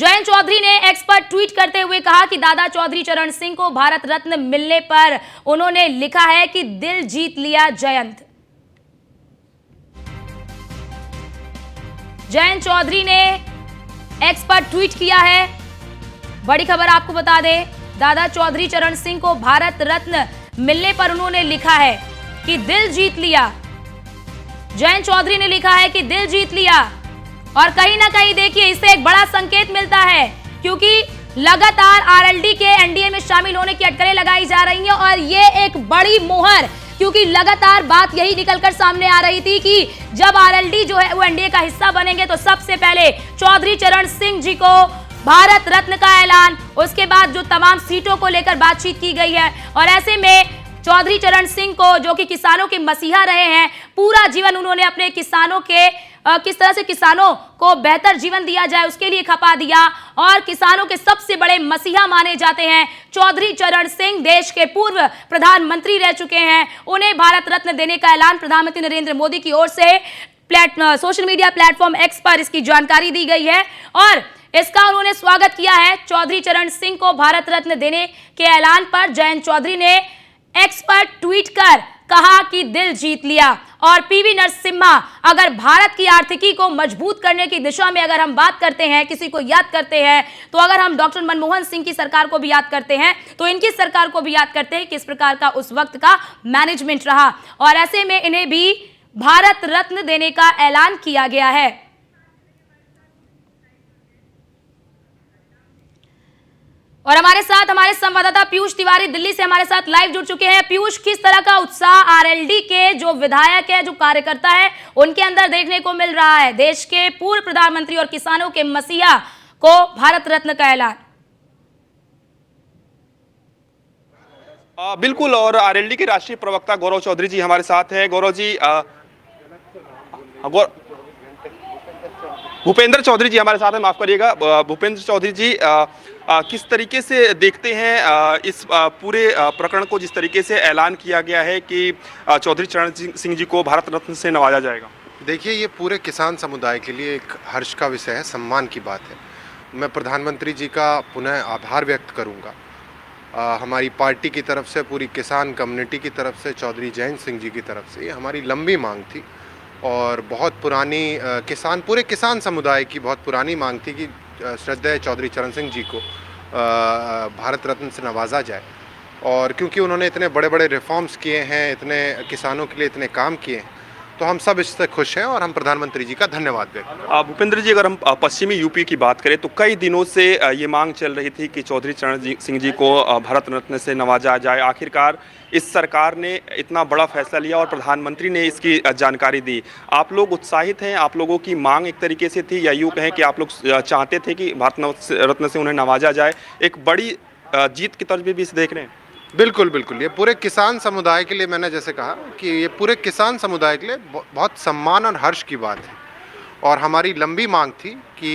जयंत चौधरी ने एक्स पर ट्वीट करते हुए कहा कि दादा चौधरी चरण सिंह को भारत रत्न मिलने पर उन्होंने लिखा है कि दिल जीत लिया जयंत। जयंत चौधरी ने एक्स पर ट्वीट किया है। बड़ी खबर आपको बता दें, दादा चौधरी चरण सिंह को भारत रत्न मिलने पर उन्होंने लिखा है कि दिल जीत लिया। जयंत चौधरी ने लिखा है कि दिल जीत लिया और कहीं ना कहीं देखिए इससे एक बड़ा संकेत मिलता है, क्योंकि लगातार आरएलडी के एनडीए में शामिल होने की अटकलें लगाई जा रही हैं और ये एक बड़ी मोहर, क्योंकि लगातार बात यही निकलकर सामने आ रही थी कि जब आरएलडी जो है वो एनडीए का हिस्सा बनेंगे तो सबसे पहले चौधरी चरण सिंह जी को भारत रत्न का ऐलान, उसके बाद जो तमाम सीटों को लेकर बातचीत की गई है। और ऐसे में चौधरी चरण सिंह को, जो कि किसानों के मसीहा रहे हैं, पूरा जीवन उन्होंने अपने किसानों के किस तरह से किसानों को बेहतर जीवन दिया जाए उसके लिए खपा दिया और किसानों के सबसे बड़े मसीहा माने जाते हैं चौधरी चरण सिंह। देश के पूर्व प्रधानमंत्री रह चुके हैं, उन्हें भारत रत्न देने का ऐलान प्रधानमंत्री नरेंद्र मोदी की ओर से सोशल मीडिया प्लेटफॉर्म एक्स पर इसकी जानकारी दी गई है और इसका उन्होंने स्वागत किया है। चौधरी चरण सिंह को भारत रत्न देने के ऐलान पर जयंत चौधरी ने एक्स पर ट्वीट कर कहा कि दिल जीत लिया। और पीवी नरसिम्हा, अगर भारत की आर्थिकी को मजबूत करने की दिशा में अगर हम बात करते हैं, किसी को याद करते हैं, तो अगर हम डॉक्टर मनमोहन सिंह की सरकार को भी याद करते हैं तो इनकी सरकार को भी याद करते हैं किस प्रकार का उस वक्त का मैनेजमेंट रहा और ऐसे में इन्हें भी भारत रत्न देने का ऐलान किया गया है। और हमारे साथ हमारे संवाददाता पीयूष तिवारी दिल्ली से हमारे साथ लाइव जुड़ चुके हैं। पीयूष, किस तरह का उत्साह आरएलडी के जो विधायक है, जो कार्यकर्ता है, उनके अंदर देखने को मिल रहा है? देश के पूर्व प्रधानमंत्री और किसानों के मसीहा को भारत रत्न का ऐलान। बिल्कुल, और आरएलडी के राष्ट्रीय प्रवक्ता गौरव चौधरी जी हमारे साथ हैं। गौरव जी, भूपेंद्र चौधरी जी हमारे साथ हैं, माफ करिएगा। भूपेंद्र चौधरी जी, किस तरीके से देखते हैं इस पूरे प्रकरण को, जिस तरीके से ऐलान किया गया है कि चौधरी चरण सिंह जी को भारत रत्न से नवाजा जाएगा? देखिए, ये पूरे किसान समुदाय के लिए एक हर्ष का विषय है, सम्मान की बात है। मैं प्रधानमंत्री जी का पुनः आभार व्यक्त करूंगा। हमारी पार्टी की तरफ से, पूरी किसान कम्युनिटी की तरफ से, चौधरी जयंत सिंह जी की तरफ से, ये हमारी लंबी मांग थी और बहुत पुरानी पूरे किसान समुदाय की बहुत पुरानी मांग थी कि श्रद्धेय चौधरी चरण सिंह जी को भारत रत्न से नवाजा जाए। और क्योंकि उन्होंने इतने बड़े बड़े रिफॉर्म्स किए हैं, इतने किसानों के लिए इतने काम किए हैं, तो हम सब इससे खुश हैं और हम प्रधानमंत्री जी का धन्यवाद व्यक्त करते हैं। भूपेंद्र जी, अगर हम पश्चिमी यूपी की बात करें तो कई दिनों से ये मांग चल रही थी कि चौधरी चरण सिंह जी को भारत रत्न से नवाजा जाए। आखिरकार इस सरकार ने इतना बड़ा फैसला लिया और प्रधानमंत्री ने इसकी जानकारी दी। आप लोग उत्साहित हैं? आप लोगों की मांग एक तरीके से थी, या यूँ कहें कि आप लोग चाहते थे कि भारत रत्न से उन्हें नवाजा जाए? एक बड़ी जीत की तरफ भी इसे देख रहे हैं? बिल्कुल बिल्कुल, ये पूरे किसान समुदाय के लिए, मैंने जैसे कहा कि ये पूरे किसान समुदाय के लिए बहुत सम्मान और हर्ष की बात है और हमारी लंबी मांग थी कि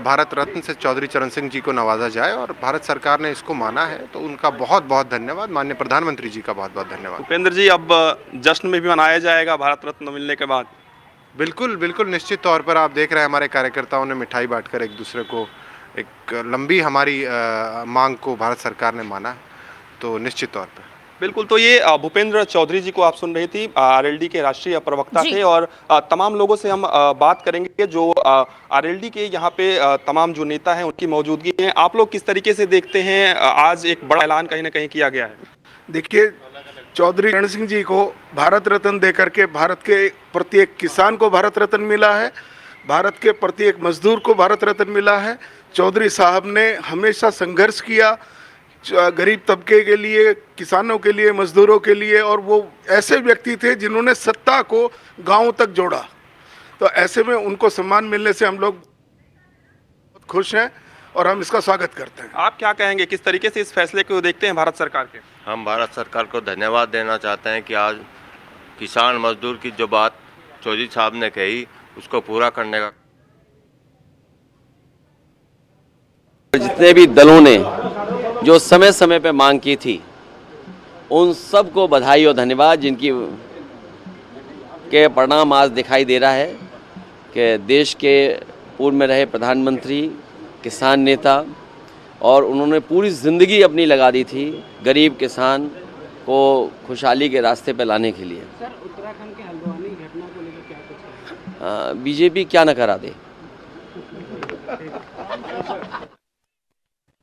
भारत रत्न से चौधरी चरण सिंह जी को नवाजा जाए और भारत सरकार ने इसको माना है, तो उनका बहुत बहुत धन्यवाद। माननीय प्रधानमंत्री जी का बहुत बहुत धन्यवाद। भूपेंद्र जी, अब जश्न में भी मनाया जाएगा भारत रत्न मिलने के बाद? बिल्कुल बिल्कुल, निश्चित तौर पर। आप देख रहे हैं हमारे कार्यकर्ताओं ने मिठाई बांटकर एक दूसरे को, एक लंबी हमारी मांग को भारत सरकार ने माना है, तो निश्चित तौर पर। बिल्कुल, तो ये भूपेंद्र चौधरी जी को आप सुन रही थी, आरएलडी के राष्ट्रीय प्रवक्ता थे और तमाम लोगों से हम बात करेंगे जो आरएलडी के यहाँ पे तमाम जो नेता हैं उनकी मौजूदगी है। आप लोग किस तरीके से देखते हैं, आज एक बड़ा ऐलान कहीं ना कहीं किया गया है? देखिए, चौधरी चरण सिंह जी को भारत रत्न देकर के भारत के प्रत्येक किसान को भारत रत्न मिला है, भारत के प्रत्येक मजदूर को भारत रत्न मिला है। चौधरी साहब ने हमेशा संघर्ष किया गरीब तबके के लिए, किसानों के लिए, मजदूरों के लिए, और वो ऐसे व्यक्ति थे जिन्होंने सत्ता को गांव तक जोड़ा। तो ऐसे में उनको सम्मान मिलने से हम लोग बहुत खुश हैं और हम इसका स्वागत करते हैं। आप क्या कहेंगे, किस तरीके से इस फैसले को देखते हैं भारत सरकार के? हम भारत सरकार को धन्यवाद देना चाहते हैं कि आज किसान मजदूर की जो बात चौधरी साहब ने कही उसको पूरा करने का। जितने भी दलों ने जो समय समय पे मांग की थी, उन सब को बधाई और धन्यवाद, जिनकी के परिणाम आज दिखाई दे रहा है कि देश के पूर्व में रहे प्रधानमंत्री, किसान नेता और उन्होंने पूरी ज़िंदगी अपनी लगा दी थी गरीब किसान को खुशहाली के रास्ते पर लाने के लिए। सर, उत्तराखंड के हल्द्वानी घटना को लेकर क्या कुछ है? बीजेपी क्या न करा दे।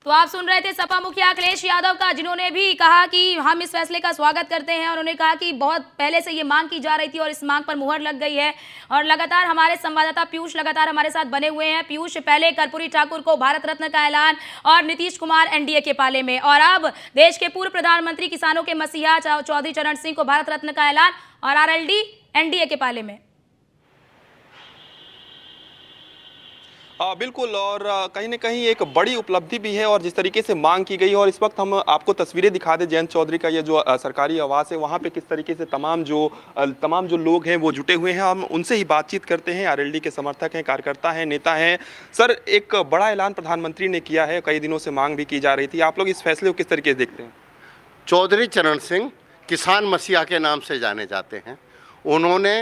तो आप सुन रहे थे सपा मुखिया अखिलेश यादव का, जिन्होंने भी कहा कि हम इस फैसले का स्वागत करते हैं। और उन्होंने कहा कि बहुत पहले से ये मांग की जा रही थी और इस मांग पर मुहर लग गई है। और लगातार हमारे संवाददाता पीयूष लगातार हमारे साथ बने हुए हैं। पीयूष, पहले कर्पूरी ठाकुर को भारत रत्न का ऐलान और नीतीश कुमार एनडीए के पाले में, और अब देश के पूर्व प्रधानमंत्री किसानों के मसीहा चौधरी चरण सिंह को भारत रत्न का ऐलान और आरएलडी एनडीए के पाले में। बिल्कुल, और कहीं ना कहीं एक बड़ी उपलब्धि भी है। और जिस तरीके से मांग की गई, और इस वक्त हम आपको तस्वीरें दिखा दें जयंत चौधरी का ये जो सरकारी आवास है, वहाँ पे किस तरीके से तमाम जो लोग हैं वो जुटे हुए हैं। हम उनसे ही बातचीत करते हैं। आरएलडी के समर्थक हैं, कार्यकर्ता हैं, नेता हैं। सर, एक बड़ा ऐलान प्रधानमंत्री ने किया है, कई दिनों से मांग भी की जा रही थी। आप लोग इस फैसले को किस तरीके से देखते हैं? चौधरी चरण सिंह किसान मसीहा के नाम से जाने जाते हैं। उन्होंने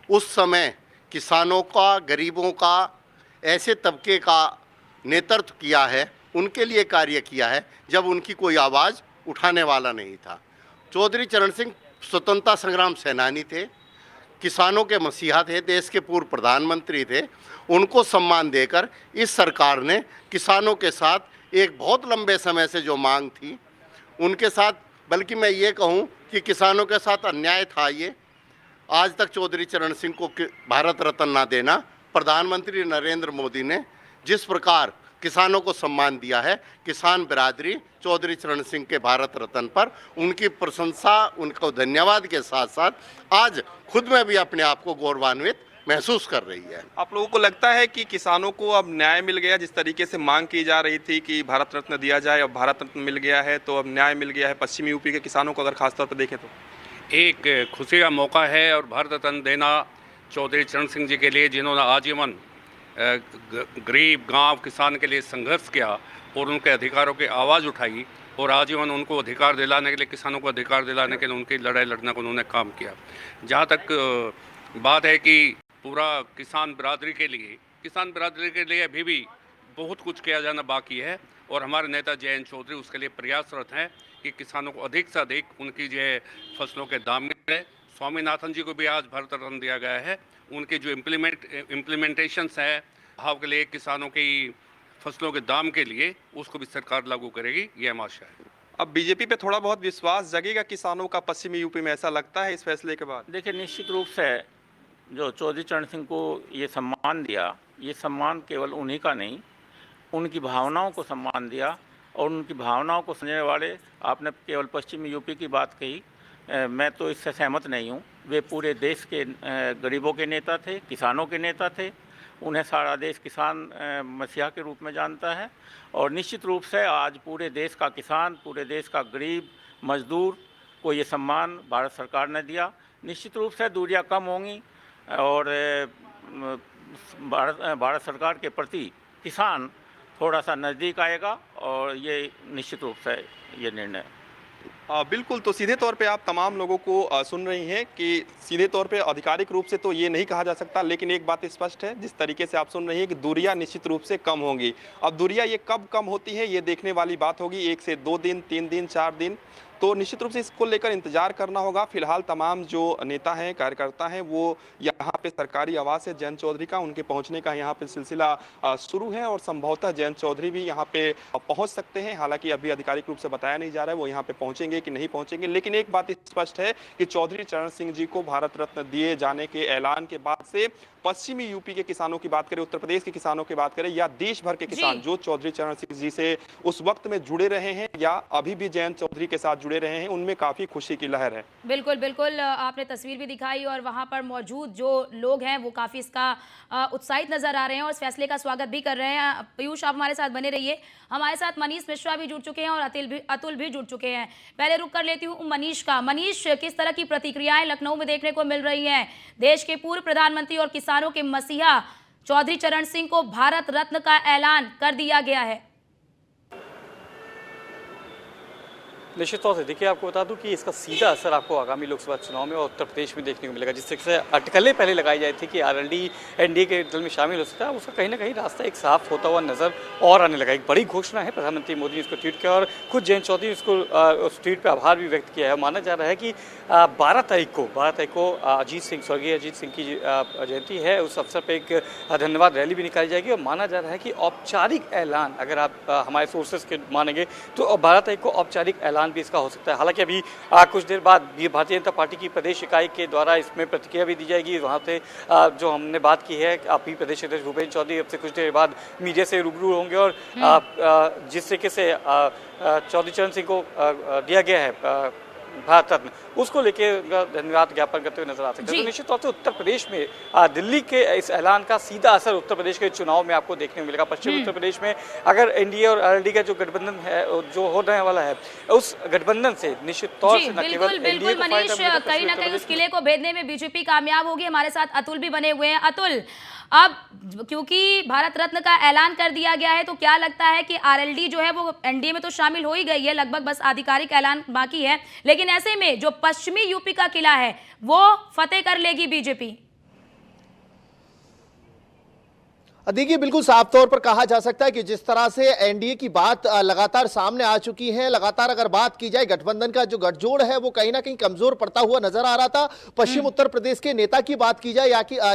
उस समय किसानों का, गरीबों का, ऐसे तबके का नेतृत्व किया है, उनके लिए कार्य किया है जब उनकी कोई आवाज़ उठाने वाला नहीं था। चौधरी चरण सिंह स्वतंत्रता संग्राम सेनानी थे, किसानों के मसीहा थे, देश के पूर्व प्रधानमंत्री थे। उनको सम्मान देकर इस सरकार ने किसानों के साथ एक बहुत लंबे समय से जो मांग थी उनके साथ, बल्कि मैं ये कहूँ कि किसानों के साथ अन्याय था ये, आज तक चौधरी चरण सिंह को भारत रत्न ना देना, प्रधानमंत्री नरेंद्र मोदी ने जिस प्रकार किसानों को सम्मान दिया है, किसान बिरादरी चौधरी चरण सिंह के भारत रत्न पर उनकी प्रशंसा, उनको धन्यवाद के साथ साथ आज खुद में भी अपने आप को गौरवान्वित महसूस कर रही है। आप लोगों को लगता है कि किसानों को अब न्याय मिल गया? जिस तरीके से मांग की जा रही थी कि भारत रत्न दिया जाए, अब भारत रत्न मिल गया है, तो अब न्याय मिल गया है पश्चिमी यूपी के किसानों को, अगर खासतौर पर देखें तो एक खुशी का मौका है। और भारत रत्न देना चौधरी चरण सिंह जी के लिए, जिन्होंने आजीवन गरीब गांव किसान के लिए संघर्ष किया और उनके अधिकारों की आवाज़ उठाई, और आजीवन उनको अधिकार दिलाने के लिए, किसानों को अधिकार दिलाने के लिए उनकी लड़ाई लड़ने को उन्होंने काम किया। जहाँ तक बात है कि पूरा किसान बिरादरी के लिए अभी भी बहुत कुछ किया जाना बाकी है, और हमारे नेता जयंत चौधरी उसके लिए प्रयासरत हैं कि किसानों को अधिक से अधिक उनकी जो फसलों के दाम मिले। स्वामीनाथन जी को भी आज भारत रत्न दिया गया है। उनके जो इम्प्लीमेंटेशंस है भाव के लिए, किसानों की फसलों के दाम के लिए, उसको भी सरकार लागू करेगी, ये हम आशा है। अब बीजेपी पे थोड़ा बहुत विश्वास जगेगा किसानों का पश्चिमी यूपी में, ऐसा लगता है इस फैसले के बाद? देखिए, निश्चित रूप से जो चौधरी चरण सिंह को ये सम्मान दिया, ये सम्मान केवल उन्हीं का नहीं, उनकी भावनाओं को सम्मान दिया। और उनकी भावनाओं को समझने वाले, आपने केवल पश्चिमी यूपी की बात कही, मैं तो इससे सहमत नहीं हूँ। वे पूरे देश के गरीबों के नेता थे, किसानों के नेता थे। उन्हें सारा देश किसान मसीहा के रूप में जानता है। और निश्चित रूप से आज पूरे देश का किसान, पूरे देश का गरीब मजदूर को ये सम्मान भारत सरकार ने दिया। निश्चित रूप से दूरियां कम होंगी और भारत सरकार के प्रति किसान थोड़ा सा नज़दीक आएगा, और ये निश्चित रूप से ये निर्णय। बिल्कुल, तो सीधे तौर पे आप तमाम लोगों को सुन रही हैं कि सीधे तौर पे आधिकारिक रूप से तो ये नहीं कहा जा सकता, लेकिन एक बात स्पष्ट है, जिस तरीके से आप सुन रही हैं कि दूरियां निश्चित रूप से कम होंगी। अब दूरियां ये कब कम होती है, ये देखने वाली बात होगी। 1 से 2 दिन, 3 दिन, 4 दिन, तो निश्चित रूप से इसको लेकर इंतजार करना होगा। फिलहाल तमाम जो नेता हैं, कार्यकर्ता हैं, वो यहाँ पे सरकारी आवास है जयंत चौधरी का, उनके पहुँचने का यहाँ पे सिलसिला शुरू है, और संभवतः जयंत चौधरी भी यहाँ पे पहुँच सकते हैं। हालांकि अभी आधिकारिक रूप से बताया नहीं जा रहा है वो यहाँ पे पहुँचेंगे कि नहीं पहुँचेंगे, लेकिन एक बात स्पष्ट है कि चौधरी चरण सिंह जी को भारत रत्न दिए जाने के ऐलान के बाद से पश्चिमी यूपी के किसानों की बात करें, उत्तर प्रदेश के किसानों की बात करें, या देश भर के किसान जो चौधरी चरण सिंह जी से उस वक्त में जुड़े रहे हैं या अभी भी जयंत चौधरी के साथ जुड़े रहे हैं, उनमें काफी खुशी की लहर है। बिल्कुल बिल्कुल, आपने तस्वीर भी दिखाई और वहां पर मौजूद जो लोग हैं वो काफी इसका उत्साहित नजर आ रहे हैं और इस फैसले का स्वागत भी कर रहे हैं। पीयूष, आप हमारे साथ बने रहिए। हमारे साथ मनीष मिश्रा भी जुड़ चुके हैं और अतुल भी जुड़ चुके हैं। पहले रुक कर लेती हूँ मनीष का। मनीष, किस तरह की प्रतिक्रियाएं लखनऊ में देखने को मिल रही हैं? देश के पूर्व प्रधानमंत्री और किसानों के मसीहा चौधरी चरण सिंह को भारत रत्न का ऐलान कर दिया गया है। निश्चित तौर से देखिए, आपको बता दूं कि इसका सीधा असर आपको आगामी लोकसभा चुनाव में और उत्तर प्रदेश में देखने को मिलेगा। जिस तरह से अटकलें पहले लगाई जाती थी कि आरएलडी एनडीए के दल में शामिल हो सकता है, उसका कहीं ना कहीं रास्ता एक साफ होता हुआ नजर और आने लगा। एक बड़ी घोषणा है, प्रधानमंत्री मोदी ने इसको ट्वीट किया और खुद जयंत चौधरी ने इसको उस ट्वीट पर आभार भी व्यक्त किया है। माना जा रहा है कि 12 तारीख को अजीत सिंह, स्वर्गीय अजीत सिंह की जयंती है, उस अवसर पर एक धन्यवाद रैली भी निकाली जाएगी और माना जा रहा है कि औपचारिक ऐलान, अगर आप हमारे सोर्सेज के मानेंगे तो 12 तारीख को औपचारिक ऐलान भी इसका हो सकता है। हालांकि अभी कुछ देर बाद भारतीय जनता पार्टी की प्रदेश इकाई के द्वारा इसमें प्रतिक्रिया भी दी जाएगी। वहाँ से जो हमने बात की है, अभी प्रदेश अध्यक्ष भूपेंद्र चौधरी अब से कुछ देर बाद मीडिया से रूबरू होंगे और जिस तरीके से चौधरी चरण सिंह को दिया गया है भारत रत्न, उसको लेके धन्यवाद ज्ञापन करते हुए नजर आ सकते हैं। तो निश्चित तौर से उत्तर प्रदेश में दिल्ली के इस ऐलान का सीधा असर उत्तर प्रदेश के चुनाव में आपको देखने को मिलेगा। पश्चिमी उत्तर प्रदेश में अगर एनडीए और आरएलडी का जो गठबंधन है, जो होने वाला है, उस गठबंधन से निश्चित तौर से न केवल बिल्कुल मनीष, कहीं ना कहीं उस किले को भेदने में बीजेपी कामयाब होगी। हमारे साथ अतुल भी बने हुए हैं। अतुल, अब क्योंकि भारत रत्न का ऐलान कर दिया गया है, तो क्या लगता है कि आरएलडी जो है वो एनडीए में तो शामिल हो ही गई है, लगभग बस आधिकारिक ऐलान बाकी है, लेकिन ऐसे में जो पश्चिमी यूपी का किला है वो फतेह कर लेगी बीजेपी? देखिए, बिल्कुल साफ तौर पर कहा जा सकता है कि जिस तरह से एनडीए की बात लगातार सामने आ चुकी है, लगातार अगर बात की जाए गठबंधन का जो गठजोड़ है वो कहीं ना कहीं कमजोर पड़ता हुआ नजर आ रहा था। पश्चिम उत्तर प्रदेश के नेता की बात की जाए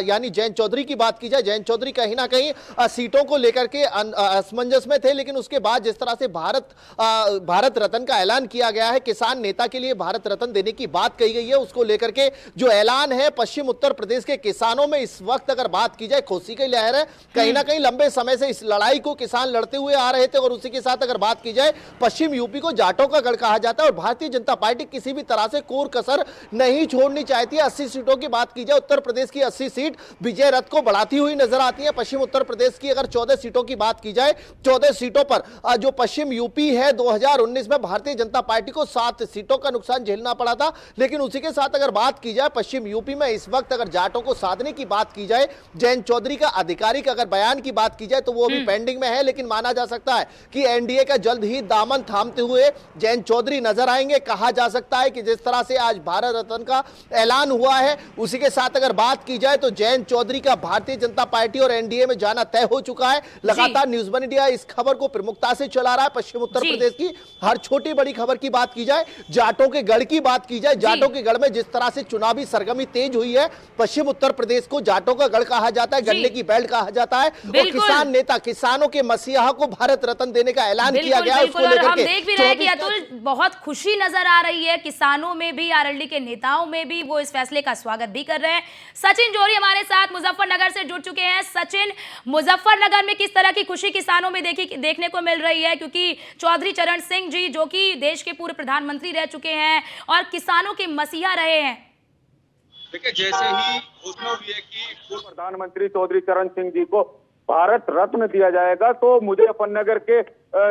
यानी जयंत चौधरी की बात की जाए, जयंत चौधरी कहीं ना कहीं सीटों को लेकर के असमंजस में थे, लेकिन उसके बाद जिस तरह से भारत रत्न का ऐलान किया गया है, किसान नेता के लिए भारत रत्न देने की बात कही गई है, उसको लेकर के जो ऐलान है पश्चिम उत्तर प्रदेश के किसानों में इस वक्त अगर बात की जाए खुशी की लहर है। कहीं ना कहीं लंबे समय से इस लड़ाई को किसान लड़ते हुए आ रहे थे और उसी के साथ अगर बात की जाए, पश्चिम यूपी को जाटों का गढ़ कहा जाता है और भारतीय जनता पार्टी किसी भी तरह से कोर कसर नहीं छोड़नी चाहती है। 80 सीटों की बात की जाए, उत्तर प्रदेश की 80 सीट विजय रथ को बढ़ाती हुई नजर आती है। पश्चिम उत्तर प्रदेश की अगर 14 सीटों की बात की जाए, 14 सीटों पर जो पश्चिम यूपी है, 2019 में भारतीय जनता पार्टी को 7 सीटों का नुकसान झेलना पड़ा था, लेकिन उसी के साथ अगर बात की जाए पश्चिम यूपी में इस वक्त अगर जाटों को साधने की बात की जाए, जयंत चौधरी का आधिकारिक अगर बयान की बात की जाए तो वो भी पेंडिंग में है, लेकिन माना जा सकता है कि एनडीए का जल्द ही दामन थामते हुए जयंत चौधरी नजर आएंगे। कहा जा सकता है कि जिस तरह से आज भारत रत्न का ऐलान हुआ है, उसी के साथ अगर बात की जाए तो जयंत चौधरी का भारतीय जनता पार्टी और एनडीए में जाना तय हो चुका है। लगातार न्यूज वन इंडिया इस खबर को प्रमुखता से चला रहा है। पश्चिम उत्तर प्रदेश की हर छोटी बड़ी खबर की बात की जाए, जाटों के गढ़ की बात की जाए, जाटों के गढ़ में जिस तरह से चुनावी सरगर्मी तेज हुई है, पश्चिम उत्तर प्रदेश को जाटों का गढ़ कहा जाता है, गन्ने की बेल्ट कहा जाता है और किसान नेता, किसानों के मसीहा को भारत रत्न देने का ऐलान किया गया है। उसको लेकर हम देख भी रहे हैं कि अतुल, बहुत खुशी नजर आ रही है किसानों में भी, आरएलडी के नेताओं में भी, वो इस फैसले का स्वागत भी कर रहे हैं। सचिन जोरी हमारे साथ मुजफ्फरनगर से जुड़ चुके हैं। सचिन, मुजफ्फरनगर में किस तरह की खुशी किसानों में देखने को मिल रही है, क्योंकि चौधरी चरण सिंह जी जो कि देश के पूर्व प्रधानमंत्री रह चुके हैं और किसानों के मसीहा रहे हैं? देखिए, जैसे ही घोषणा हुई है कि पूर्व प्रधानमंत्री चौधरी चरण सिंह जी को भारत रत्न दिया जाएगा, तो मुजफ्फरनगर के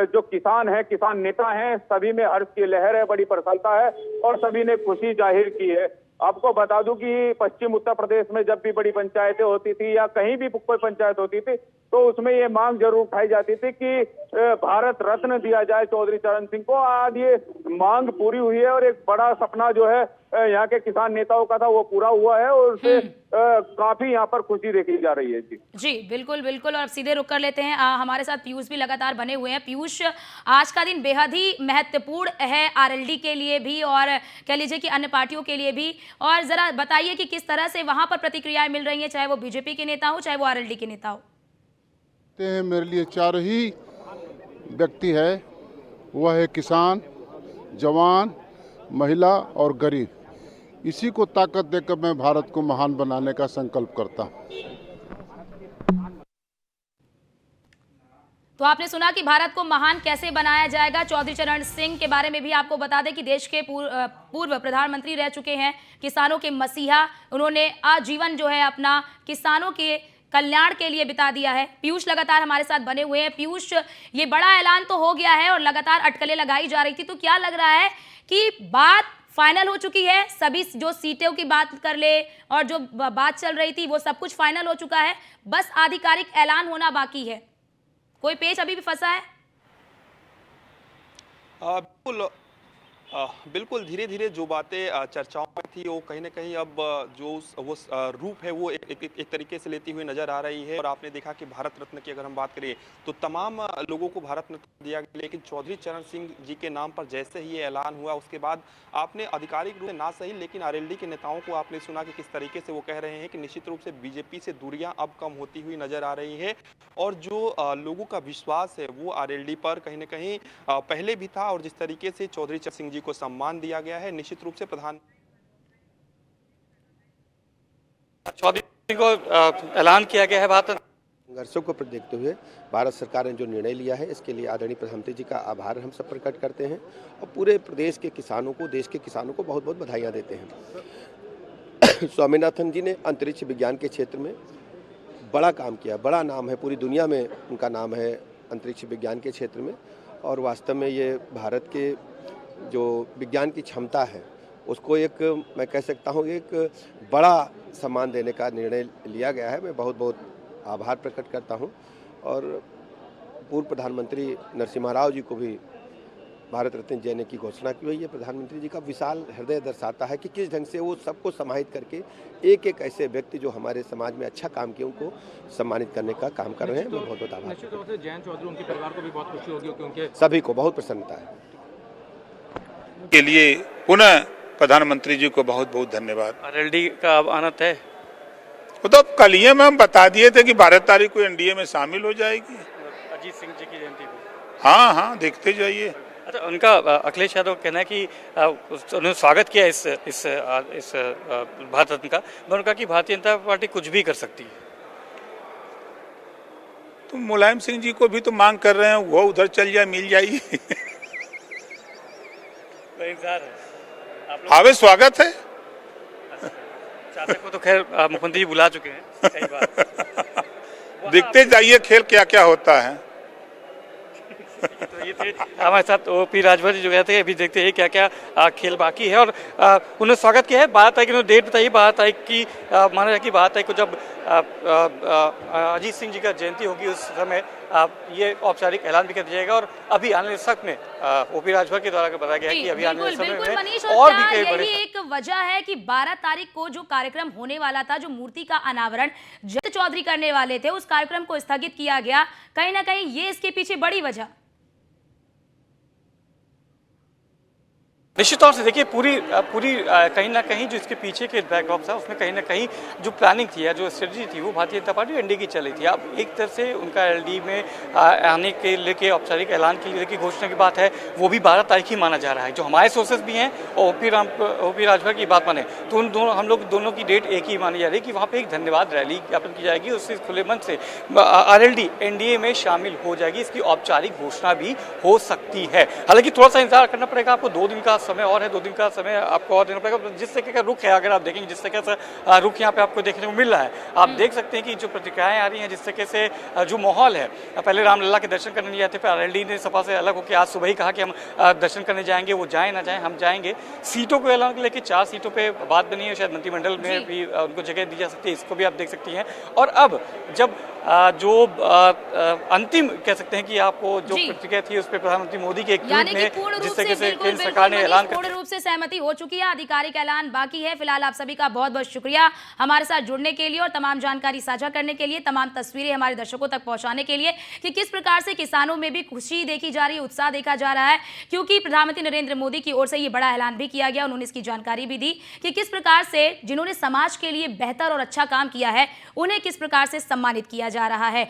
जो किसान हैं, किसान नेता हैं, सभी में हर्ष की लहर है, बड़ी प्रसन्नता है और सभी ने खुशी जाहिर की है। आपको बता दूं कि पश्चिम उत्तर प्रदेश में जब भी बड़ी पंचायतें होती थी या कहीं भी कोई पंचायत होती थी, तो उसमें ये मांग जरूर उठाई जाती थी कि भारत रत्न दिया जाए चौधरी चरण सिंह को। आज ये मांग पूरी हुई है और एक बड़ा सपना जो है यहाँ के किसान नेताओं का था वो पूरा हुआ है और उससे काफी यहाँ पर खुशी देखी जा रही है। जी बिल्कुल बिल्कुल। और अब सीधे रुक कर लेते हैं, हमारे साथ पीयूष भी लगातार बने हुए हैं। पीयूष, आज का दिन बेहद ही महत्वपूर्ण है आरएलडी के लिए भी और कह लीजिए कि अन्य पार्टियों के लिए भी, और जरा बताइए कि किस तरह से वहां पर प्रतिक्रियाएं मिल रही हैं, चाहे वो बीजेपी के नेता हो चाहे वो आरएलडी के नेता हो। मेरे लिए चारों ही व्यक्ति है, वह है किसान, जवान, महिला और गरीब। इसी को ताकत देकर मैं भारत को महान बनाने का संकल्प करता हूं। तो आपने सुना कि भारत को महान कैसे बनाया जाएगा। चौधरी चरण सिंह के बारे में भी आपको बता दें कि देश के पूर्व प्रधानमंत्री रह चुके हैं, किसानों के मसीहा, उन्होंने आजीवन जो है अपना किसानों के कल्याण के लिए बिता दिया है। पीयूष लगातार हमारे साथ बने हुए हैं। पीयूष, ये बड़ा ऐलान तो हो गया है और लगातार अटकलें लगाई जा रही थी, तो क्या लग रहा है कि बात फाइनल हो चुकी है? सभी जो सीटों की बात कर ले और जो बात चल रही थी वो सब कुछ फाइनल हो चुका है, बस आधिकारिक ऐलान होना बाकी है? कोई पेच अभी भी फंसा है? बिल्कुल बिल्कुल धीरे धीरे जो बातें चर्चाओं में थी वो कहीं ना कहीं अब वो रूप है वो एक तरीके से लेती हुई नजर आ रही है। और आपने देखा कि भारत रत्न की अगर हम बात करें तो तमाम लोगों को भारत रत्न दिया गया, लेकिन चौधरी चरण सिंह जी के नाम पर जैसे ही ये ऐलान हुआ उसके बाद आपने आधिकारिक रूप से ना सही लेकिन आरएलडी के नेताओं को आपने सुना कि किस तरीके से वो कह रहे हैं कि निश्चित रूप से बीजेपी से दूरियां अब कम होती हुई नजर आ रही है और जो लोगों का विश्वास है वो आरएलडी पर कहीं ना कहीं पहले भी था। और जिस तरीके से चौधरी चरण सिंह जी को सम्मान दिया गया है, निश्चित रूप से प्रधान चौधरी सिंह को ऐलान किया गया है। बात संघर्षों को देखते हुए भारत सरकार ने जो निर्णय लिया है इसके लिए आदरणीय प्रधानमंत्री जी का आभार हम सब प्रकट करते हैं और पूरे प्रदेश के किसानों को, देश के किसानों को बहुत बहुत बधाइयाँ देते हैं। स्वामीनाथन जी ने अंतरिक्ष विज्ञान के क्षेत्र में बड़ा काम किया, बड़ा नाम है, पूरी दुनिया में उनका नाम है अंतरिक्ष विज्ञान के क्षेत्र में। और वास्तव में ये भारत के जो विज्ञान की क्षमता है उसको एक, मैं कह सकता हूँ, एक बड़ा सम्मान देने का निर्णय लिया गया है। मैं बहुत बहुत आभार प्रकट करता हूँ और पूर्व प्रधानमंत्री नरसिम्हा राव जी को भी भारत रत्न देने की घोषणा की हुई है। प्रधानमंत्री जी का विशाल हृदय दर्शाता है कि किस ढंग से वो सबको समाहित करके एक एक ऐसे व्यक्ति जो हमारे समाज में अच्छा काम किए उनको सम्मानित करने का काम कर रहे हैं। मैं बहुत बहुत आभार। निश्चित तौर से जयंत चौधरी उनके परिवार को भी बहुत खुशी होगी क्योंकि सभी को बहुत प्रसन्नता है। के लिए पुनः प्रधानमंत्री जी को बहुत बहुत धन्यवाद। आरएलडी का अब आनंद है, वो तो कल ही में हम बता दिए थे कि 12 तारीख को एनडीए में शामिल हो जाएगी। अजीत सिंह जी की जयंती को हाँ हाँ देखते जाइए। अच्छा, उनका अखिलेश यादव कहना है कि उन्होंने स्वागत किया इस भारत रत्न का। उन्होंने कहा कि भारतीय जनता पार्टी कुछ भी कर सकती है। तो मुलायम सिंह जी को भी तो मांग कर रहे हैं, वो उधर चल जाए, मिल जाइए। आवे स्वागत है। शासक को तो खैर मुख्यमंत्री जी बुला चुके हैं कई बार। देखते जाइए खेल क्या क्या होता है। तो ये थे हमारे साथ ओपी राजभर जी जो गए थे। अभी देखते हैं क्या क्या खेल बाकी है। और उन्होंने स्वागत किया है। 12 तारीख उन्होंने डेट बताई, 12 तारीख की माना जाए कि 12 तारीख को जब अजीत सिंह जी का जयंती होगी उस समय ये औपचारिक ऐलान भी कर दिया जाएगा। और अभी आने वाले समय में ओपी राजभर के द्वारा बताया गया कि अभी आने वाले समय में और भी कई बड़े एक वजह है कि 12 तारीख को जो कार्यक्रम होने वाला था, जो मूर्ति का अनावरण जयंत चौधरी करने वाले थे, उस कार्यक्रम को स्थगित किया गया। कहीं ना कहीं ये इसके पीछे बड़ी वजह। निश्चित तौर से देखिए पूरी कहीं ना कहीं जो इसके पीछे के बैकड्रॉप था उसमें कहीं ना कहीं जो प्लानिंग थी या जो स्ट्रेटजी थी वो भारतीय जनता पार्टी एनडीए की चली थी। अब एक तरफ से उनका एलडी में आने के लेके औपचारिक ऐलान की घोषणा की बात है, वो भी 12 तारीख ही माना जा रहा है। जो हमारे सोर्सेज भी हैं और ओपी राजभर की बात माने तो हम लोग दोनों की डेट एक ही मानी जा रही है कि वहाँ पर एक धन्यवाद रैली ज्ञापन की जाएगी। उससे खुले मन से आरएलडी एनडीए में शामिल हो जाएगी, इसकी औपचारिक घोषणा भी हो सकती है। हालांकि थोड़ा सा इंतजार करना पड़ेगा आपको, 2 दिन का समय और है, 2 दिन का समय आपको और देना पड़ेगा। जिस तरीके का रुख है, अगर आप देखेंगे जिस तरीके से रुख यहाँ पे आपको देखने को मिल रहा है, आप देख सकते हैं कि जो प्रतिक्रियाएं आ रही हैं, जिस तरीके से जो माहौल है। पहले रामलला के दर्शन करने नहीं जाते, फिर आरएलडी ने सपा से अलग होकर आज सुबह ही कहा कि हम दर्शन करने जाएंगे। वो जाए ना जाए हम जाएंगे। सीटों को ऐलान लेके 4 सीटों पर बात बनी है, शायद मंत्रिमंडल में भी उनको जगह दी जा सकती है, इसको भी आप देख सकती हैं। और अब जब जो अंतिम कह सकते हैं कि आपको जो प्रतिक्रिया थी उस पर प्रधानमंत्री मोदी के एक ट्वीट में जिस तरीके से केंद्र सरकार ने ऐलान पूर्ण रूप से सहमति हो चुकी है, आधिकारिक ऐलान बाकी है। फिलहाल आप सभी का बहुत बहुत शुक्रिया हमारे साथ जुड़ने के लिए और तमाम जानकारी साझा करने के लिए, तमाम तस्वीरें हमारे दर्शकों तक पहुंचाने के लिए कि किस प्रकार से किसानों में भी खुशी देखी जा रही है, उत्साह देखा जा रहा है। क्योंकि प्रधानमंत्री नरेंद्र मोदी की ओर से ये बड़ा ऐलान भी किया गया, उन्होंने इसकी जानकारी भी दी कि किस प्रकार से जिन्होंने समाज के लिए बेहतर और अच्छा काम किया है उन्हें किस प्रकार से सम्मानित किया जा रहा है।